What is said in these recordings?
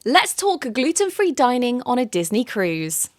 Let's talk gluten-free dining on a Disney cruise.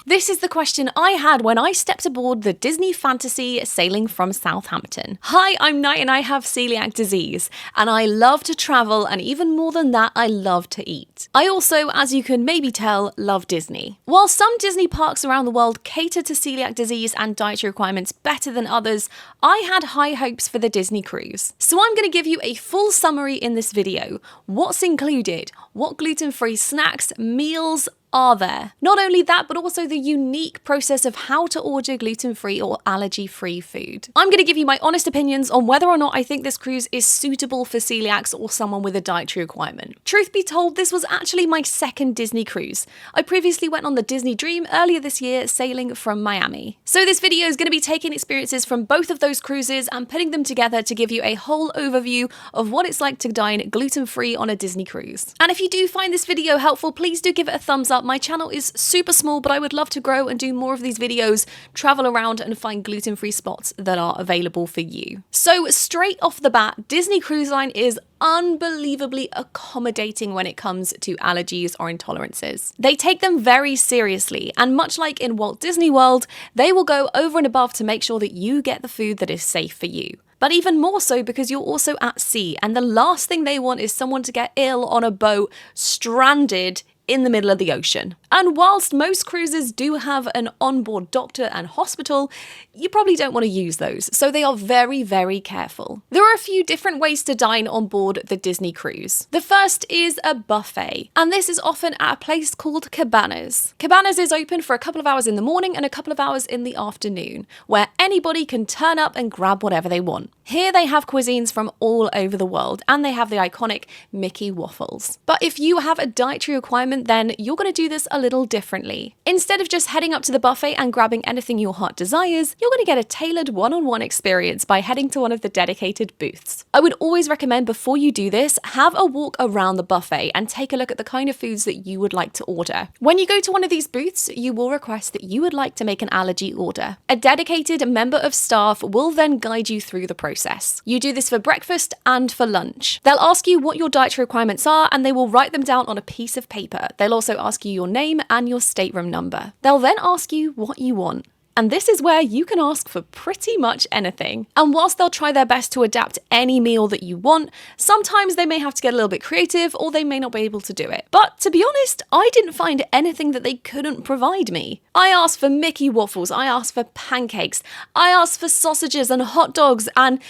This is the question I had when I stepped aboard the Disney Fantasy sailing from Southampton. Hi, I'm Knight and I have celiac disease, and I love to travel, and even more than that, I love to eat. I also, as you can maybe tell, love Disney. While some Disney parks around the world cater to celiac disease and dietary requirements better than others, I had high hopes for the Disney cruise. So I'm going to give you a full summary in this video. What's included? What gluten-free snacks, meals, are there? Not only that, but also the unique process of how to order gluten-free or allergy-free food. I'm going to give you my honest opinions on whether or not I think this cruise is suitable for celiacs or someone with a dietary requirement. Truth be told, this was actually my second Disney cruise. I previously went on the Disney Dream earlier this year, sailing from Miami. So this video is going to be taking experiences from both of those cruises and putting them together to give you a whole overview of what it's like to dine gluten-free on a Disney cruise. And if you do find this video helpful, please do give it a thumbs up. My channel is super small, but I would love to grow and do more of these videos, travel around and find gluten-free spots that are available for you. So straight off the bat, Disney Cruise Line is unbelievably accommodating when it comes to allergies or intolerances. They take them very seriously, and much like in Walt Disney World, they will go over and above to make sure that you get the food that is safe for you. But even more so because you're also at sea, and the last thing they want is someone to get ill on a boat, stranded in the middle of the ocean. And whilst most cruises do have an onboard doctor and hospital, you probably don't want to use those, so they are very, very careful. There are a few different ways to dine on board the Disney cruise. The first is a buffet, and this is often at a place called Cabanas. Cabanas is open for a couple of hours in the morning and a couple of hours in the afternoon, where anybody can turn up and grab whatever they want. Here they have cuisines from all over the world, and they have the iconic Mickey waffles. But if you have a dietary requirement, then you're going to do this a little differently. Instead of just heading up to the buffet and grabbing anything your heart desires, you're going to get a tailored one-on-one experience by heading to one of the dedicated booths. I would always recommend before you do this, have a walk around the buffet and take a look at the kind of foods that you would like to order. When you go to one of these booths, you will request that you would like to make an allergy order. A dedicated member of staff will then guide you through the process. You do this for breakfast and for lunch. They'll ask you what your dietary requirements are, and they will write them down on a piece of paper. They'll also ask you your name and your stateroom number. They'll then ask you what you want. And this is where you can ask for pretty much anything. And whilst they'll try their best to adapt any meal that you want, sometimes they may have to get a little bit creative or they may not be able to do it. But to be honest, I didn't find anything that they couldn't provide me. I asked for Mickey waffles, I asked for pancakes, I asked for sausages and hot dogs and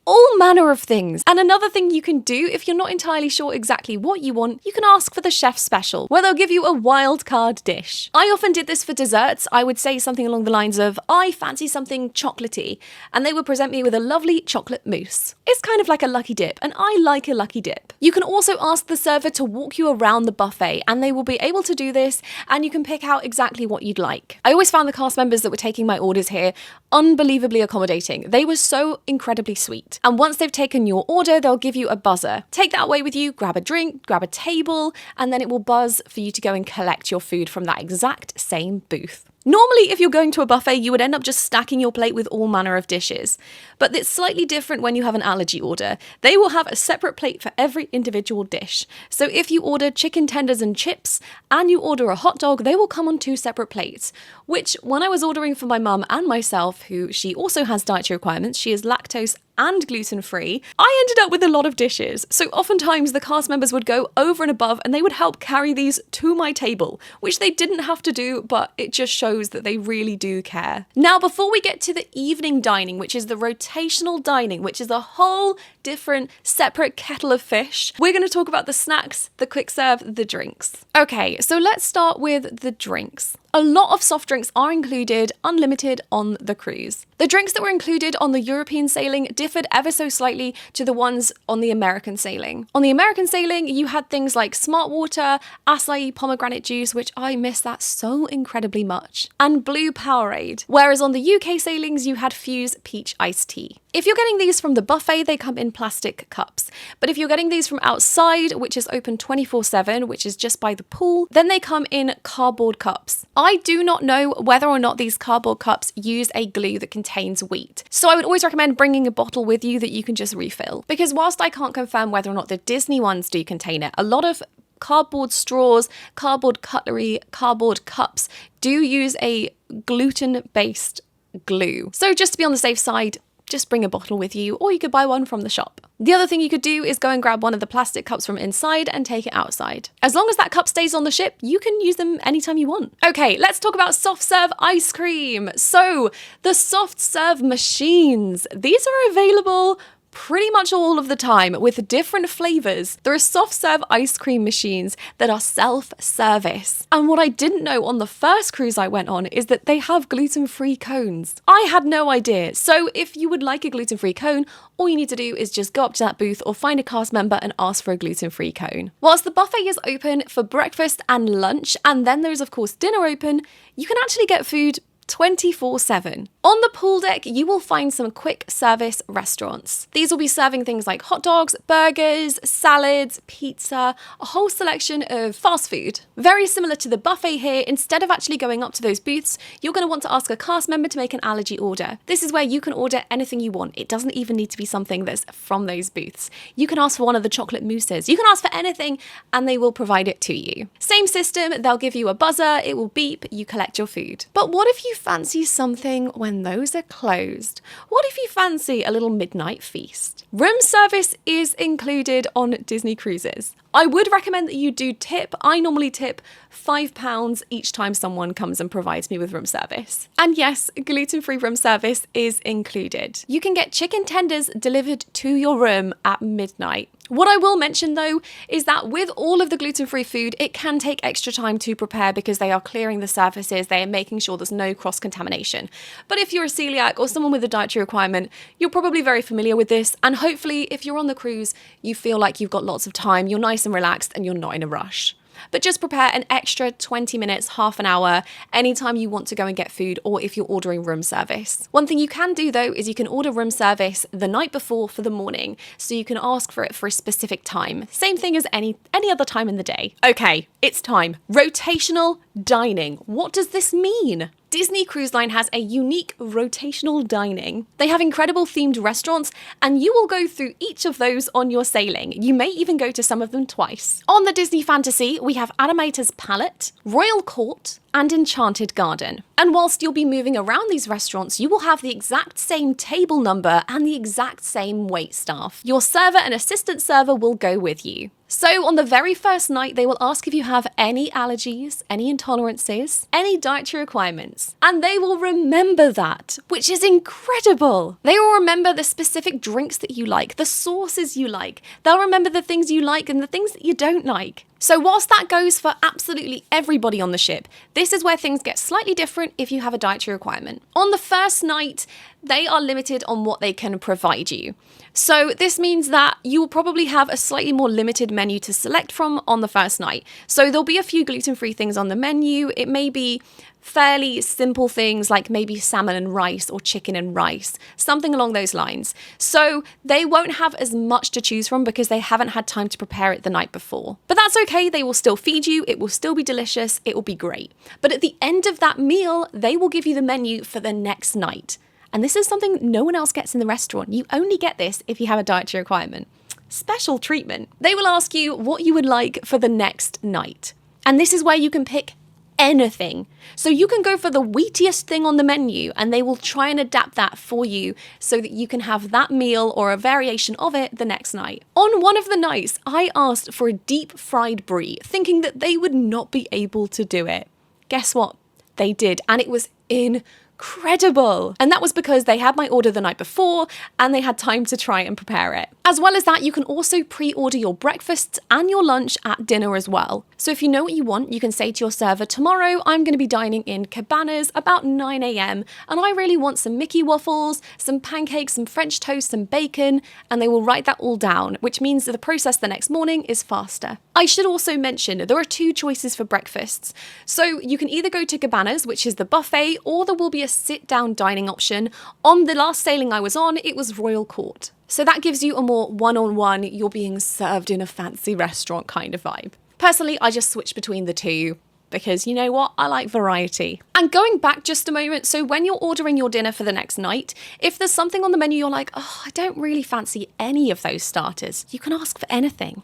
all manner of things. And another thing you can do if you're not entirely sure exactly what you want, you can ask for the chef special, where they'll give you a wild card dish. I often did this for desserts. I would say something along the lines of, I fancy something chocolatey, and they would present me with a lovely chocolate mousse. It's kind of like a lucky dip, and I like a lucky dip. You can also ask the server to walk you around the buffet, and they will be able to do this, and you can pick out exactly what you'd like. I always found the cast members that were taking my orders here unbelievably accommodating. They were so incredibly sweet. And once they've taken your order, they'll give you a buzzer. Take that away with you, grab a drink, grab a table, and then it will buzz for you to go and collect your food from that exact same booth. Normally, if you're going to a buffet, you would end up just stacking your plate with all manner of dishes. But it's slightly different when you have an allergy order. They will have a separate plate for every individual dish. So if you order chicken tenders and chips and you order a hot dog, they will come on 2 separate plates, which when I was ordering for my mum and myself, who she also has dietary requirements, she is lactose and gluten-free, I ended up with a lot of dishes. So oftentimes the cast members would go over and above and they would help carry these to my table, which they didn't have to do, but it just shows that they really do care. Now, before we get to the evening dining, which is the rotational dining, which is a whole different separate kettle of fish, we're going to talk about the snacks, the quick serve, the drinks. Okay, so let's start with the drinks. A lot of soft drinks are included, unlimited, on the cruise. The drinks that were included on the European sailing differed ever so slightly to the ones on the American sailing. On the American sailing, you had things like Smart Water, acai pomegranate juice, which I miss that so incredibly much, and Blue Powerade. Whereas on the UK sailings, you had Fuse Peach Iced Tea. If you're getting these from the buffet, they come in plastic cups. But if you're getting these from outside, which is open 24/7, which is just by the pool, then they come in cardboard cups. I do not know whether or not these cardboard cups use a glue that contains wheat. So I would always recommend bringing a bottle with you that you can just refill. Because whilst I can't confirm whether or not the Disney ones do contain it, a lot of cardboard straws, cardboard cutlery, cardboard cups do use a gluten-based glue. So just to be on the safe side, just bring a bottle with you, or you could buy one from the shop. The other thing you could do is go and grab one of the plastic cups from inside and take it outside. As long as that cup stays on the ship, you can use them anytime you want. Okay, let's talk about soft serve ice cream. So the soft serve machines, these are available pretty much all of the time with different flavors. There are soft serve ice cream machines that are self-service. And what I didn't know on the first cruise I went on is that they have gluten-free cones. I had no idea. So if you would like a gluten-free cone, all you need to do is just go up to that booth or find a cast member and ask for a gluten-free cone. Whilst the buffet is open for breakfast and lunch, and then there's of course dinner open, you can actually get food 24/7. On the pool deck, you will find some quick service restaurants. These will be serving things like hot dogs, burgers, salads, pizza, a whole selection of fast food. Very similar to the buffet here, instead of actually going up to those booths, you're going to want to ask a cast member to make an allergy order. This is where you can order anything you want. It doesn't even need to be something that's from those booths. You can ask for one of the chocolate mousses. You can ask for anything and they will provide it to you. Same system, they'll give you a buzzer, it will beep, you collect your food. But what if you fancy something when those are closed? What if you fancy a little midnight feast? Room service is included on Disney cruises. I would recommend that you do tip. I normally tip £5 each time someone comes and provides me with room service. And yes, gluten-free room service is included. You can get chicken tenders delivered to your room at midnight. What I will mention though is that with all of the gluten-free food, it can take extra time to prepare because they are clearing the surfaces, they are making sure there's no cross-contamination. But if you're a celiac or someone with a dietary requirement, you're probably very familiar with this, and hopefully if you're on the cruise, you feel like you've got lots of time, you're nice and relaxed and you're not in a rush. But just prepare an extra 20 minutes, half an hour, anytime you want to go and get food or if you're ordering room service. One thing you can do though is you can order room service the night before for the morning, so you can ask for it for a specific time. Same thing as any other time in the day. Okay, it's time. Rotational dining. What does this mean? Disney Cruise Line has a unique rotational dining. They have incredible themed restaurants, and you will go through each of those on your sailing. You may even go to some of them twice. On the Disney Fantasy, we have Animator's Palette, Royal Court, and Enchanted Garden. And whilst you'll be moving around these restaurants, you will have the exact same table number and the exact same wait staff. Your server and assistant server will go with you. So on the very first night, they will ask if you have any allergies, any intolerances, any dietary requirements. And they will remember that, which is incredible. They will remember the specific drinks that you like, the sauces you like. They'll remember the things you like and the things that you don't like. So whilst that goes for absolutely everybody on the ship, this is where things get slightly different if you have a dietary requirement. On the first night, they are limited on what they can provide you. So this means that you will probably have a slightly more limited menu to select from on the first night. So there'll be a few gluten-free things on the menu. It may be fairly simple things like maybe salmon and rice or chicken and rice, something along those lines. So they won't have as much to choose from because they haven't had time to prepare it the night before. But that's okay, they will still feed you, it will still be delicious, it will be great. But at the end of that meal, they will give you the menu for the next night. And this is something no one else gets in the restaurant. You only get this if you have a dietary requirement. Special treatment. They will ask you what you would like for the next night. And this is where you can pick anything. So you can go for the wheatiest thing on the menu and they will try and adapt that for you so that you can have that meal or a variation of it the next night. On one of the nights, I asked for a deep fried brie, thinking that they would not be able to do it. Guess what? They did, and it was incredible. And that was because they had my order the night before and they had time to try and prepare it. As well as that, you can also pre-order your breakfasts and your lunch at dinner as well. So if you know what you want, you can say to your server, tomorrow I'm going to be dining in Cabanas about 9 a.m. and I really want some Mickey waffles, some pancakes, some French toast, some bacon, and they will write that all down, which means that the process the next morning is faster. I should also mention there are two choices for breakfasts. So you can either go to Cabanas, which is the buffet, or there will be a sit-down dining option. On the last sailing I was on, it was Royal Court. So that gives you a more one-on-one, you're being served in a fancy restaurant kind of vibe. Personally, I just switch between the two because you know what? I like variety. And going back just a moment, so when you're ordering your dinner for the next night, if there's something on the menu you're like, oh, I don't really fancy any of those starters, you can ask for anything.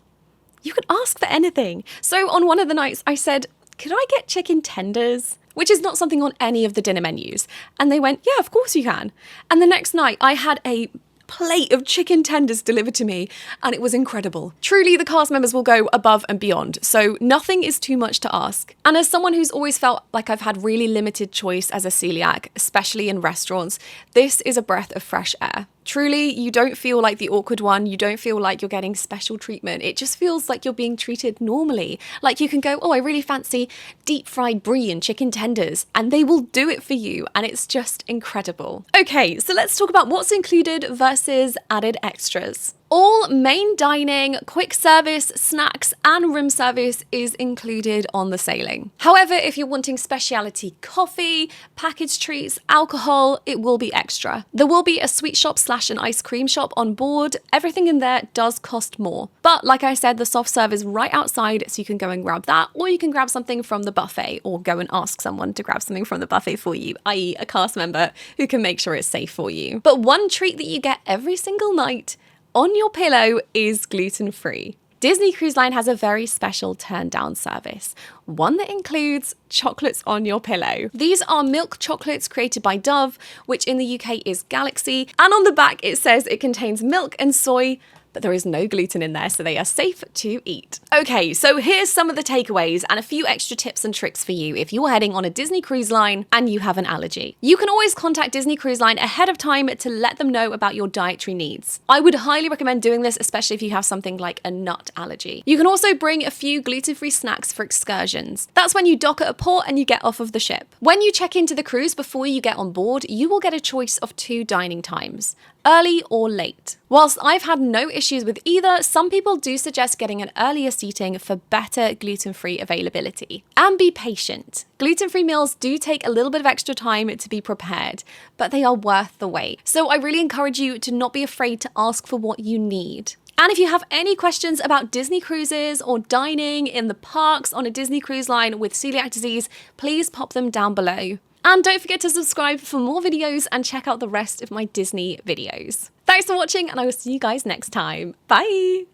You can ask for anything. So on one of the nights I said, could I get chicken tenders? Which is not something on any of the dinner menus. And they went, yeah, of course you can. And the next night I had a plate of chicken tenders delivered to me, and it was incredible. Truly, the cast members will go above and beyond, so nothing is too much to ask. And as someone who's always felt like I've had really limited choice as a celiac, especially in restaurants, this is a breath of fresh air. Truly, you don't feel like the awkward one. You don't feel like you're getting special treatment. It just feels like you're being treated normally. Like you can go, oh, I really fancy deep fried brie and chicken tenders, and they will do it for you. And it's just incredible. Okay, so let's talk about what's included versus added extras. All main dining, quick service, snacks, and room service is included on the sailing. However, if you're wanting specialty coffee, packaged treats, alcohol, it will be extra. There will be a sweet shop / an ice cream shop on board. Everything in there does cost more. But like I said, the soft serve is right outside, so you can go and grab that, or you can grab something from the buffet, or go and ask someone to grab something from the buffet for you, i.e. a cast member who can make sure it's safe for you. But one treat that you get every single night on your pillow is gluten-free. Disney Cruise Line has a very special turn-down service, one that includes chocolates on your pillow. These are milk chocolates created by Dove, which in the UK is Galaxy, and on the back it says it contains milk and soy, but there is no gluten in there, so they are safe to eat. Okay, so here's some of the takeaways and a few extra tips and tricks for you if you're heading on a Disney Cruise Line and you have an allergy. You can always contact Disney Cruise Line ahead of time to let them know about your dietary needs. I would highly recommend doing this, especially if you have something like a nut allergy. You can also bring a few gluten-free snacks for excursions. That's when you dock at a port and you get off of the ship. When you check into the cruise before you get on board, you will get a choice of 2 dining times, early or late. Whilst I've had no issues with either, some people do suggest getting an earlier seating for better gluten-free availability. And be patient. Gluten-free meals do take a little bit of extra time to be prepared, but they are worth the wait. So I really encourage you to not be afraid to ask for what you need. And if you have any questions about Disney cruises or dining in the parks on a Disney Cruise Line with celiac disease, please pop them down below. And don't forget to subscribe for more videos and check out the rest of my Disney videos. Thanks for watching, and I will see you guys next time. Bye!